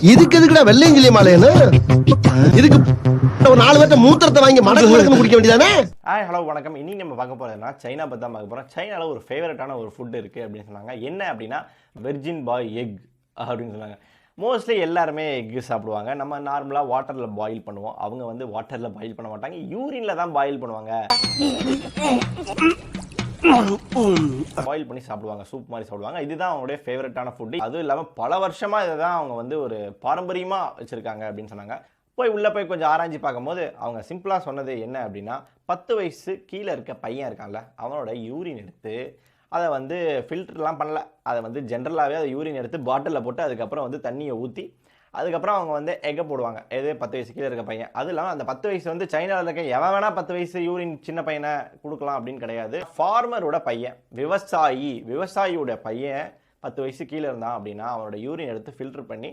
இதுக்கு எதுக்குடா வெள்ளையங்கிலி மாலைன்னு இதுக்கு ஒரு 4 பேர்ட்ட மூத்திரத்தை வாங்கி மடக்கு குடிக்க வேண்டியதானே. ஹலோ வணக்கம். இன்னைக்கு நம்ம பார்க்க போறதுன்னா சைனா பத்தி தான் பார்க்க போறோம். சைனால ஒரு ஃபேவரட்டான ஒரு ஃபுட் இருக்கு அப்படின்னு சொன்னாங்க. என்ன அப்படின்னா வெர்ஜின் பாய் எக் அப்படின்னு சொன்னாங்க. மோஸ்ட்லி எல்லாருமே எக் சாப்பிடுவாங்க. நம்ம நார்மலாக வாட்டரில் பாயில் பண்ணுவோம். அவங்க வந்து வாட்டரில் பாயில் பண்ண மாட்டாங்க, யூரினில் தான் பாயில் பண்ணுவாங்க. பாயில் பண்ணி சாப்பிடுவாங்க, சூப் மாதிரி சாப்பிடுவாங்க. இதுதான் அவங்களுடைய ஃபேவரட்டான ஃபுட்டு. அதுவும் இல்லாமல் பல வருஷமாக இதை தான் அவங்க வந்து ஒரு பாரம்பரியமாக வச்சுருக்காங்க அப்படின்னு சொன்னாங்க. உள்ளே போய் கொஞ்சம் ஆராய்ச்சி பார்க்கும்போது அவங்க சிம்பிளாக சொன்னது என்ன அப்படின்னா, 10 வயசு கீழே இருக்க பையன் இருக்கான்ல, அவனோட யூரின் எடுத்து அதை வந்து ஃபில்டர்லாம் பண்ணல, அதை வந்து ஜென்ரலாகவே அதை யூரின் எடுத்து பாட்டிலில் போட்டு அதுக்கப்புறம் வந்து தண்ணியை ஊற்றி அதுக்கப்புறம் அவங்க வந்து எக்கை போடுவாங்க. எது 10 வயசு கீழே இருக்க பையன். அது இல்லாமல் அந்த 10 வயசு வந்து சைனாவில் இருக்க எவன் வேணால் 10 வயசு யூரின் சின்ன பையனை கொடுக்கலாம் அப்படின்னு கிடையாது. ஃபார்மரோட பையன், விவசாயியோட பையன் 10 வயசு கீழே இருந்தான் அப்படின்னா அவனோட யூரின் எடுத்து ஃபில்டர் பண்ணி